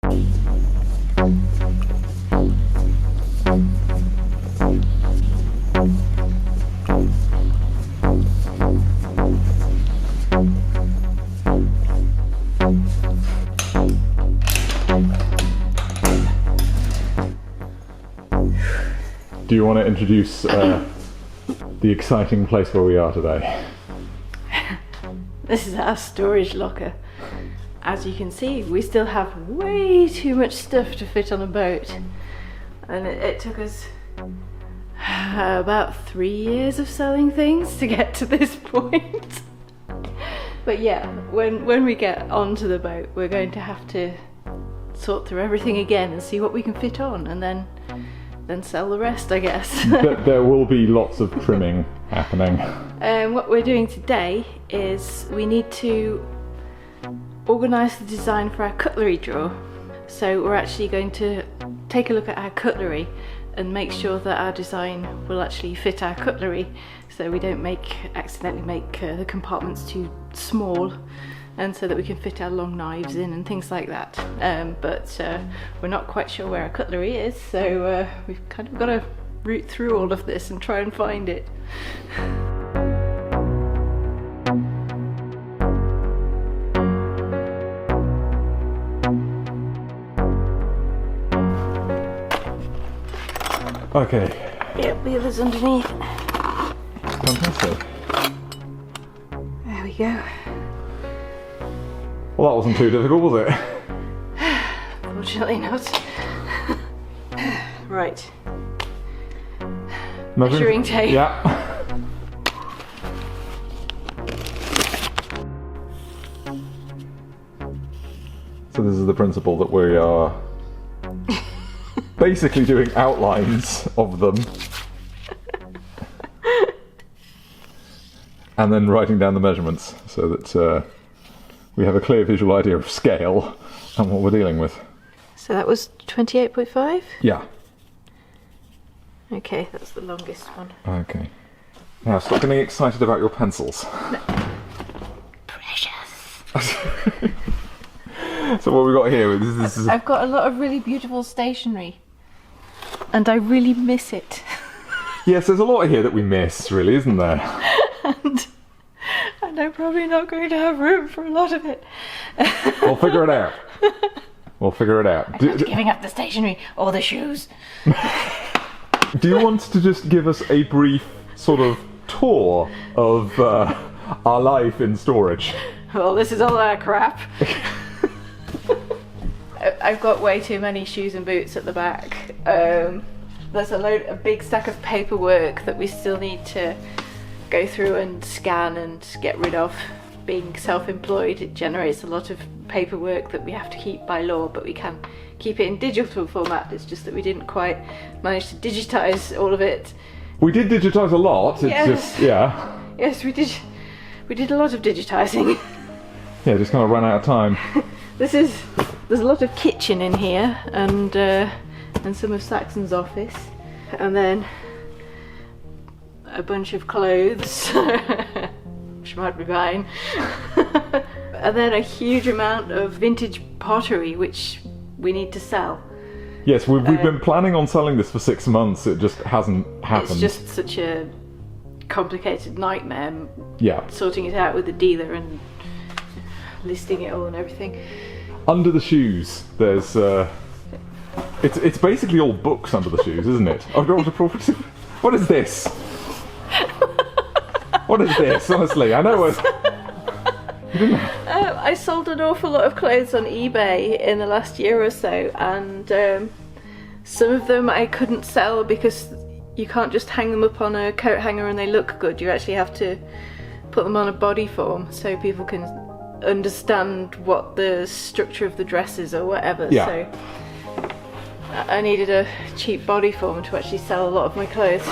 Do you want to introduce the exciting place where we are today? This is our storage locker. As you can see, we still have way too much stuff to fit on a boat. And it took us about 3 years of selling things to get to this point. But yeah, when we get onto the boat, we're going to have to sort through everything again and see what we can fit on, and then sell the rest, I guess. There will be lots of trimming happening. What we're doing today is we need to organise the design for our cutlery drawer. So we're actually going to take a look at our cutlery and make sure that our design will actually fit our cutlery, so we don't accidentally make the compartments too small, and so that we can fit our long knives in and things like that. But we're not quite sure where our cutlery is, so we've kind of got to root through all of this and try and find it. Okay. Yep, the other's underneath. Fantastic. There we go. Well, that wasn't too difficult, was it? Fortunately not. Right. Measuring tape. Yeah. So this is the principle that we are basically doing outlines of them and then writing down the measurements so that we have a clear visual idea of scale and what we're dealing with. So that was 28.5? Yeah. Okay, that's the longest one. Okay. Now stop getting excited about your pencils. No. Precious. So what we got here, this is... I've got a lot of really beautiful stationery and I really miss it. Yes, there's a lot here that we miss, really, isn't there? and I'm probably not going to have room for a lot of it. We'll figure it out. We'll figure it out. I'm not giving up the stationery or the shoes. Do you want to just give us a brief sort of tour of our life in storage? Well, this is all our crap. I've got way too many shoes and boots at the back. There's a big stack of paperwork that we still need to go through and scan and get rid of. Being self-employed, it generates a lot of paperwork that we have to keep by law, but we can keep it in digital format. It's just that we didn't quite manage to digitize all of it. We did digitize a lot. It's just, yeah. Yes, we did. We did a lot of digitizing. Yeah, just kind of ran out of time. There's a lot of kitchen in here, and some of Saxon's office, and then a bunch of clothes, which might be mine, and then a huge amount of vintage pottery, which we need to sell. Yes, we've been planning on selling this for 6 months. It just hasn't happened. It's just such a complicated nightmare. Yeah. Sorting it out with the dealer and listing it all and everything. Under the shoes, there's it's basically all books under the shoes, isn't it? What is this? What is this? Honestly, I know it. I sold an awful lot of clothes on eBay in the last year or so, and some of them I couldn't sell because you can't just hang them up on a coat hanger and they look good. You actually have to put them on a body form so people can understand what the structure of the dress is or whatever. Yeah. So I needed a cheap body form to actually sell a lot of my clothes.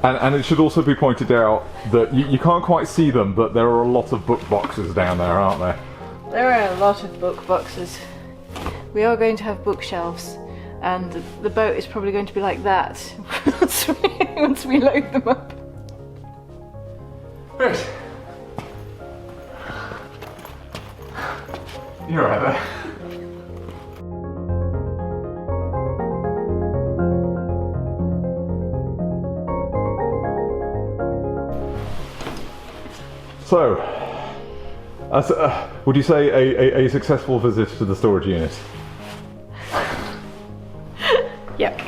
And it should also be pointed out that you can't quite see them, but there are a lot of book boxes down there, aren't there? There are a lot of book boxes. We are going to have bookshelves, and the boat is probably going to be like that once we load them up. Right. You're right there. So, would you say a successful visit to the storage unit? Yep.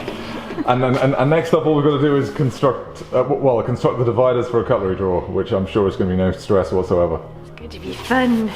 And next up, all we've got to do is construct the dividers for a cutlery drawer, which I'm sure is going to be no stress whatsoever. It's going to be fun.